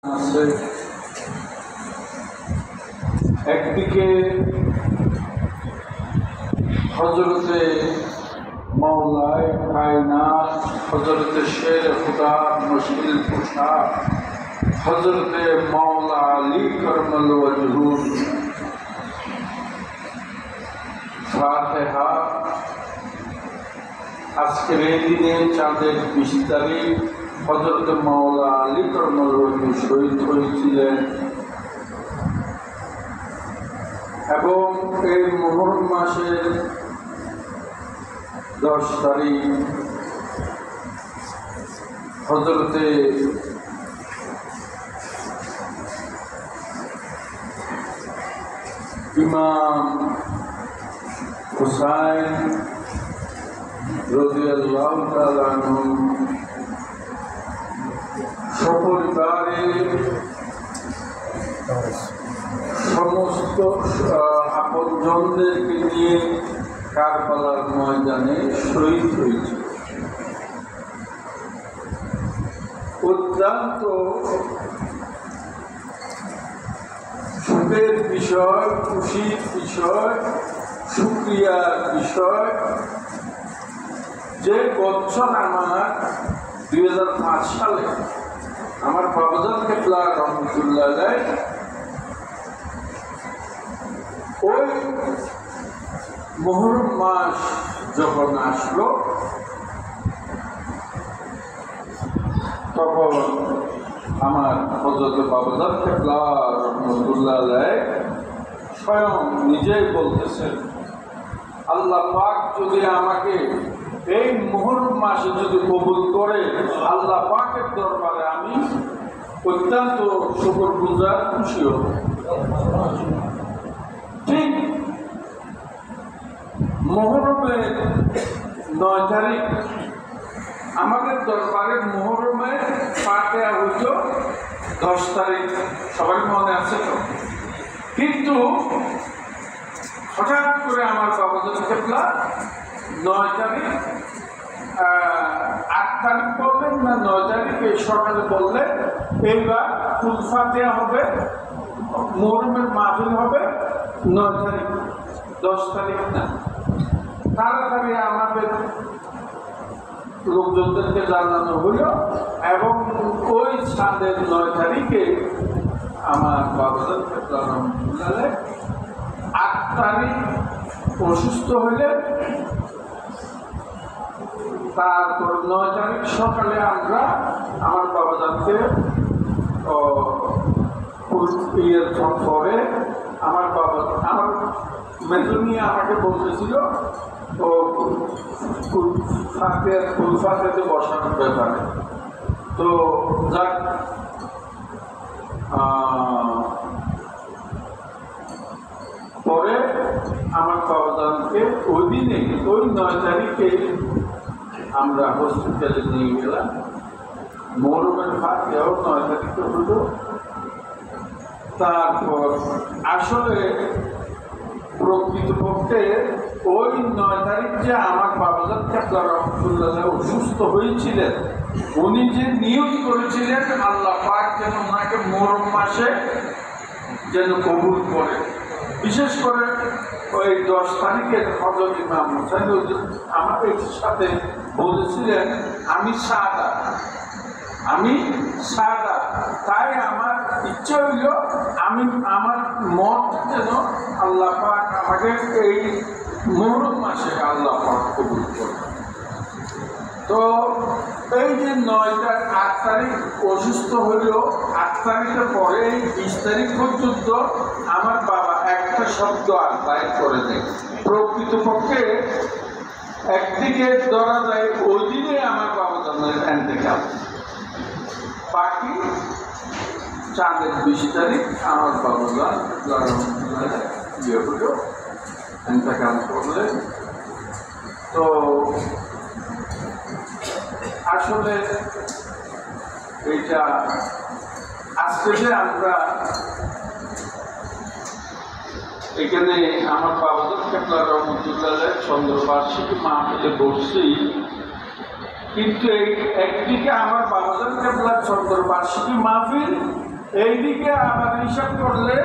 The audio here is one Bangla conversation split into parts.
আছে একদিকে হযরতে মাওলায়ে কায়নাত হযরতে শের খুদা মুশকিল কুশা হযরতে মাওলা আলী করমল ওয়াজহুর ফাতিহা। আজকের এই দিনে চাঁদের 20 তারিখ হযরতে মাওলা আলী করমল ওয়াজহুর শহীদ হয়েছিলেন এবং এই মুহররম মাসের 10 তারিখ হযরতে ইমাম হুসাইন রাদিয়াল্লাহু তাআলা আনহু সপরিবারে সমস্ত আপনজনদেরকে নিয়ে কারবালার ময়দানে শহীদ হয়েছে। অত্যন্ত সুখের বিষয়, খুশির বিষয়, শুকরিয়ার বিষয় যে বছর আমার 2005 সালে আমার বাবাজান কেবলা রহমতুল্লাহ আলাইহ ওই মুহররম মাস যখন আসলো তখন আমার হযরত বাবাজান কেবলা রহমতুল্লাহ আলাইহ স্বয়ং নিজেই বলতেছেন, আল্লাহ পাক যদি আমাকে এই মুহররম মাসে যদি কবুল করে, আল্লাহ পাকের দরবারে আমি অত্যন্ত শুকরগুজার খুশি হব। ঠিক মুহররমের 9 তারিখ আমাদের দরবারের মুহররমের ফাতিহা হইল 10 তারিখ, সবার মনে আছে তো। কিন্তু হঠাৎ করে আমার বাবাজান কেবলা 9 তারিখ 8 তারিখ বললেন না 9 তারিখ এই সকালে বললেন এইবার ফুল ফাতিহা হবে, মুহররমের মাহফিল হবে 9 তারিখ, 10 তারিখ না। তাড়াতাড়ি আমাদের লোকজনদেরকে জানানো হলো এবং ওই চাঁদের 9 তারিখে আমার বাবাজান কেবলা রহমতুল্লাহ আলাইহ 8 তারিখ অসুস্থ হইলেন। তারপর 9 তারিখ সকালে আমরা আমার বাবাজানকে পরে আমার মেজুনি আমাকে বলতেছিল ফুলফাতে বসানোর ব্যাপারে। তো যাক পরে আমার বাবাজানকে ওই দিনে ওই 9 তারিখে আমরা হসপিটালে নিয়ে গেলাম। মুহররমের ফাতিহাও 9 তারিখে হলো। তারপর আসলে প্রকৃতপক্ষে ওই 9 তারিখ যে আমার বাবাজান কেবলা রহমতুল্লাহ অসুস্থ হয়েছিলেন, উনি যে নিয়ত করেছিলেন আল্লাহ পাক যেন ওনাকে মুহররম মাসে যেন কবুল করে। বিশেষ করে ওই 10 তারিখের হযরত ইমাম হুসাইন আমাদের সাথে বলেছিলেন আমি সাদা, তাই আমার ইচ্ছে হইল আমি আমার মত যেন আল্লাহ পাক আমাকে এই মুহররম মাসে আল্লাহ পাক কবুল করে। তো এই যে 8 তারিখ অসুস্থ হইল, 8 তারিখের পরে 20 তারিখ পর্যন্ত আমার বাবা একটা শব্দ আর বাইর করে দেয়। প্রকৃতপক্ষে একদিকে ধরা যায় ওই দিনে আমার বাবাজানের ইন্তেকাল, বাকি চাঁদের 20 তারিখ আমার বাবাজান ইয়ে হল ইন্তেকাল করলেন। তো আসলে এইটা আজকে যে আমরা এখানে আমার বাবাজান কেবলা রহমতুল্লাহ চন্দ্রবার্ষিকী মাহফিলে বসছি, কিন্তু একদিকে আমার বাবাজান কেবলার চন্দ্রবার্ষিকী মাহফিল, এইদিকে আবার হিসাব করলে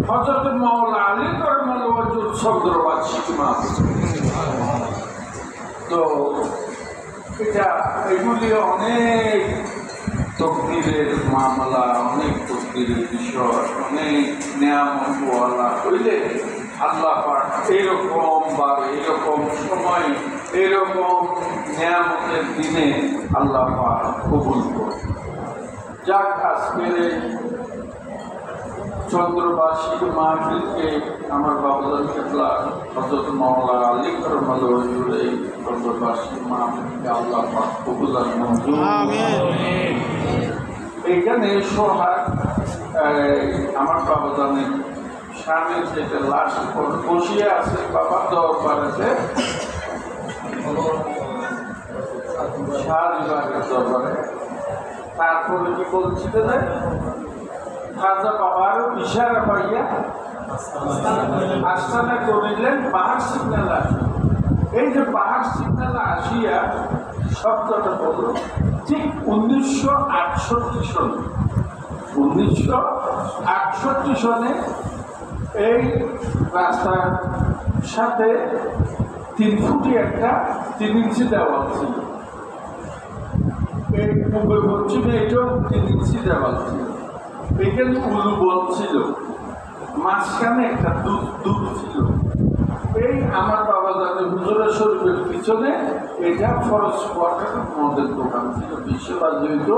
হযরত মাওলা আলী কারামাল্লাহু ওয়াজহুর চন্দ্রবার্ষিকী মাস। তো এটা এগুলি অনেক তকদিরের মামলা, অনেক তকদিরের বিষয়, অনেক নিয়ামতওয়ালা হইলে আল্লাহ পাক এরকম বা এরকম সময় এরকম নিয়ামতের দিনে আল্লাহ পাক কবুল করে। যাক, আজকের চন্দ্রবার্ষিকী মাহফিলকে আমার বাবাজান কেবলা হযরত মাওলা আলী কারামাল্লাহু ওয়াজহুর এই চন্দ্রবার্ষিকী মাহফিলকে আল্লাহ পাক কবুল আর মঞ্জুর। এইখানে সোহাগ আমার বাবাজানের স্বামীর যেটা লাশ বসিয়ে আছে বাবা দরবারেতে, শাহরিবাগের দরবারে। তারপরে কি বলছিল যে খাজা বাবার ইশারা পাইয়া আস্তানা করিলেন পাহাড় সিগন্যাল আসিয়া। এই যে পাহাড় সিগন্যাল আসিয়া শব্দটা বলল ঠিক 1968 সনে। 1968 সনে এই রাস্তার সাথে 3 ফুটি একটা 3 ইঞ্চি দেওয়াল ছিল। এই পূর্ব পশ্চিমে এটাও 3 ইঞ্চি দেওয়াল ছিল। এখানে উলু বল ছিল, মাঝখানে একটা দুধ ছিল। এই আমার বাবাজানের হুজুরের শরীফের পিছনে এটা ফরজ কোয়ার্টার মদের দোকান ছিল। বিশ্ববাজারিত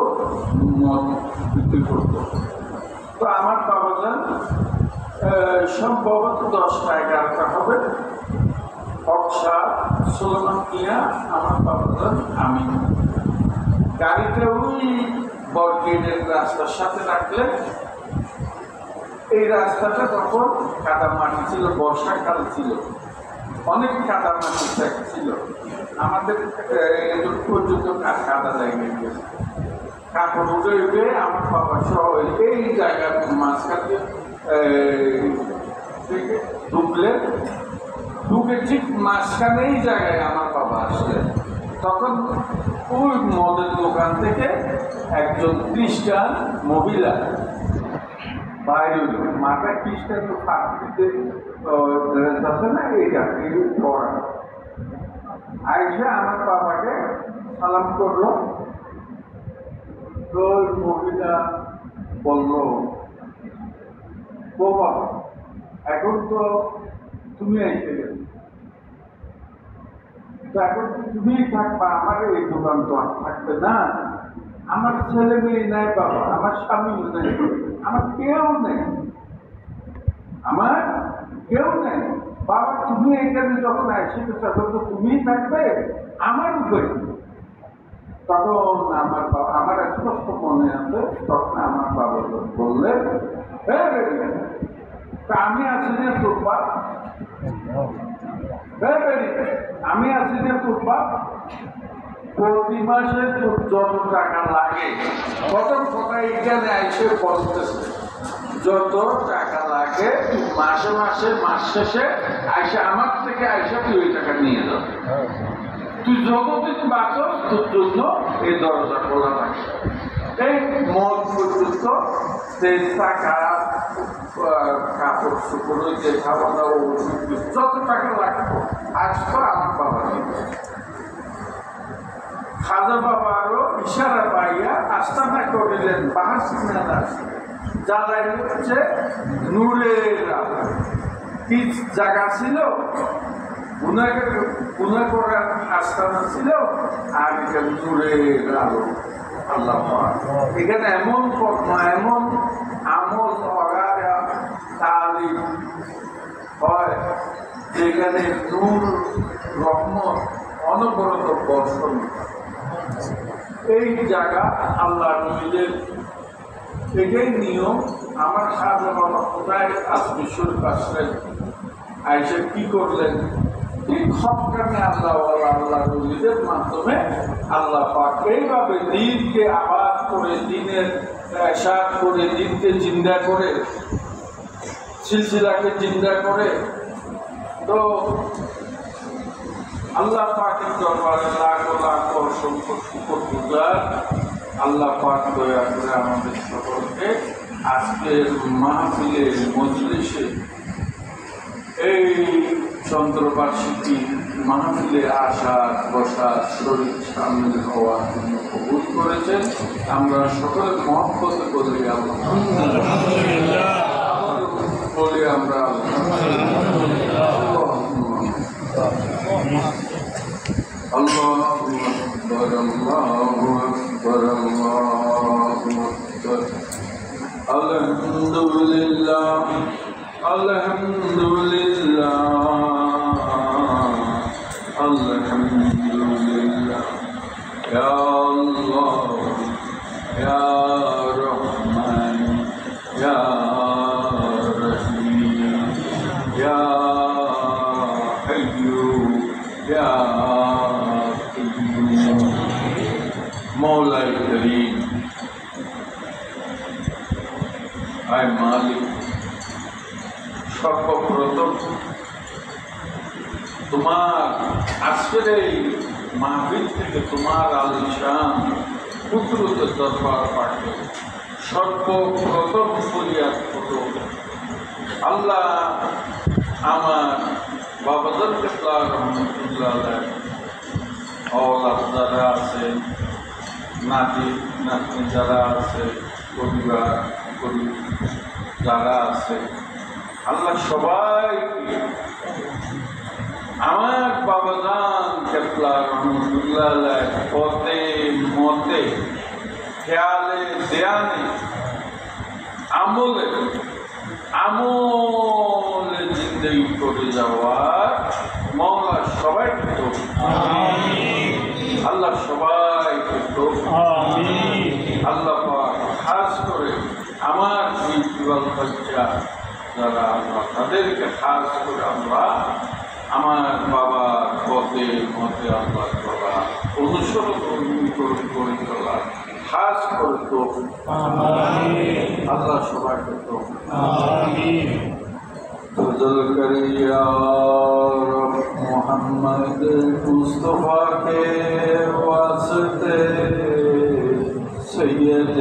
মদ বিক্রি করত। তো আমার বাবাজান সম্ভবত 10টা-11টা হবে, বক্সা সোলমান কিয়া আমার বাবাজান আমি গাড়িটা ওই বরগেটের রাস্তার সাথে রাখলে এই রাস্তাটা তখন কাদা মাটি ছিল, বর্ষাকাল ছিল, অনেক কাদা মাটি ছিল। আমাদের পর্যন্ত কাদা জায়গায় গেছে, কাপড় উঠে উঠে আমার বাবা সহ এই জায়গার মাঝখানে ঢুকে ঠিক মাঝখানে এই জায়গায় আমার বাবা আসলেন। তখন ওই মদের দোকান থেকে একজন খ্রিস্টান মহিলা বাইরে মাথা খ্রিস্টান তো ফাঁকিতে ড্রেস আছে না, এইটা পড়া আইসা আমার বাবাকে সালাম করলো। তো মহিলা বলল, বাবা এখন তো তুমি এসে গেলে, এখন তুমি থাকবা, আমার এই দোকান তো আর থাকবে না। আমার ছেলে মেয়ে নেই বাবা, আমার স্বামীও নেই, আমার কেউ নেই, আমার কেউ নেই বাবা। তুমি এখানে যখন আসি তখন তো তুমিই থাকবে, আমার উপরে। তখন আমার বাবা, আমার স্পষ্ট মনে আছে, তখন আমার বাবা বললেন, আমি আছি যে তোর বাপ, আমি আছি যে তোর বাপ, প্রতি মাসে তোর যত টাকা লাগে প্রথম কথা এখানে এসে বলতেছে, যত টাকা লাগে তুই মাসে মাসে মাস শেষে আইসে আমার থেকে আইসা তুই ওই টাকা নিয়ে যাবে। তুই যতদিন বাঁচস তোর জন্য এই দরজা খোলা থাকে। এই মদ পর্যন্ত তেল টাকা, কাপড় চোপড়, যে খাওয়া দাওয়া, যত টাকা লাগতো আজ তো আমার বাবা নিবে। খাজা বাবারও ইশারা পাইয়া আস্তানা করিলেন পাহাড় সিগন্যাল আসে। জ্বালাই হচ্ছে নূরের আলো। কি জায়গা ছিল, গুনাহ করার আস্তানা ছিল, আর এখানে নূরের আলো। আল্লাহ এখানে এমন কর্ম, এমন আমল তালিম হয় যেখানে নূর রহমত অনবরত বর্ষণ। এই জায়গা আল্লাহ নবীদের এটাই নিয়ম। আমার খাজা বাবা কোথায় আসবেশ্বর আসলেন, আইসা কি করলেন, ঠিক হকানে আল্লাহ নবীদের মাধ্যমে আল্লাহ পাক এইভাবে দিনকে আবাদ করে, দিনের এরশাদ করে, দিনকে জিন্দা করে, সিলসিলাকে জিন্দা করে। তো আল্লাহ পাকের দরবারে লাখ লাখ অসংখ্য শুকর গুজার। আল্লাহ পাক দয়া করে আমাদের সকলকে আজকের মাহফিলের মজলিসে এই চন্দ্রবার্ষিকী মাহফিলে আসা বসা শরীর সামিল হওয়ার জন্য কবুল করেছেন। আমরা সকলের মহব্বত বলি বলি আমরা আল্লাহু আকবার আল্লাহু আকবার আল্লাহু আকবার আলহামদুলিল্লাহ আলহামদুলিল্লাহ আলহামদুলিল্লাহ ইয়া আল্লাহ ইয়া রহমান ইয়া রহিম ইয়া হাইয়্যু ইয়া কাইয়্যুম মওলাই করিম আয় মালিক, সর্বপ্রথম তোমার আজকের এই মাহফিল থেকে তোমার আলিশান কুদরতের দরবার পাঠে সর্বপ্রথম ফরিয়াদ করো আল্লাহ, আমার বাবাজান কেবলা রহমতুল্লাহ আলাইহ আওলাদ যারা আছে, নাতি নাতনি যারা আছে, পরিবার যারা আছে, আল্লাহ সবাইকে আমার বাবাজান কেবলা রহমতুল্লাহ আলাইহ পথে মতে খেয়ালে দেয়ানে আমলে জিন্দগি করে যাওয়ার মওলা সবাইকে তো আল্লাহ সবাইকে তো আল্লাহ পাক খাস করে আমার জীবন হত্যা যারা আমরা তাদেরকে খাস করে আমরা আমার বাবার পথে মতে আল্লাহ করা অনুসরণ করে চলা খাস করে তো আল্লাহ সবাইকে তো মোহাম্মদ মুস্তফা কে ওয়াসতে সৈয়দ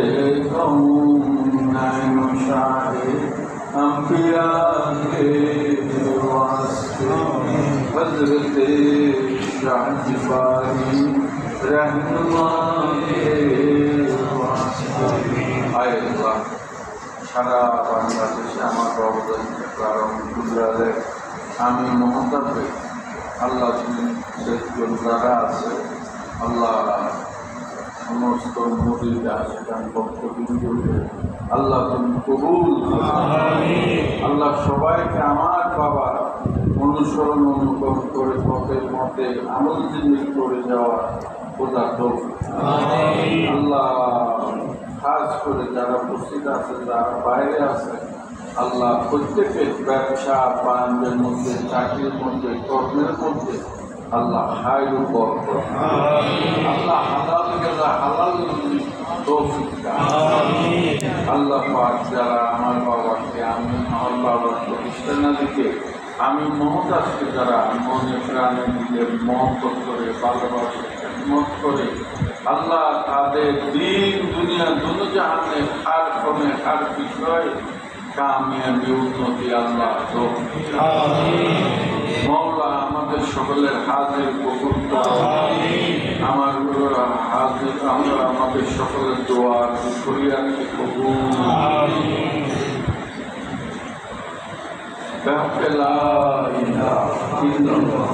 কৌনাইন শাহে अंबिया के वास्ते हजरत शाहजी रहनुमा के वास्ते आए अल्लाह সারা বাংলাদেশে আমার বাবাজান রহমতুল্লাহ আমি মহতাবে আল্লাহ তুমি যারা আছে আল্লাহ সমস্ত মুরিদ আশিকান ভক্তবৃন্দকে আল্লাহ তুমি কবুল আল্লাহ সবাইকে আমার বাবা অনুসরণ অনুকরণ করে পথের মতে আমল জিনিস করে যাওয়া খোদা তৌফিক আল্লাহ খাস করে যারা উপস্থিত আছে যারা বাইরে আছে আল্লাহ প্রত্যেকের ব্যবসা বাণিজ্যের মধ্যে চাকরির মধ্যে কর্মের মধ্যে আল্লাহ হাইল বরকত আল্লাহ হালাল গেলা হালাল তৌফিক আল্লাহ পাক যারা আমার বাবাকে আমি আমার বাবার প্রতিষ্ঠানা দিকে আমি মহতাজকে যারা মনে প্রাণে দিকে মহব্বত করে ভালোবাসে মত করে আল্লাহ তাদের দিন দুনিয়া দুনো জাহানে হার ক্রমে হার বিষয়ে কামিয়াবি উন্নতি আল্লাহ মওলা আমাদের সকলের হাজির কবুল আমার হাজির আমরা আমাদের সকলের দোয়া ফরিয়াদকে কবুল লা ইলাহা ইল্লাল্লাহ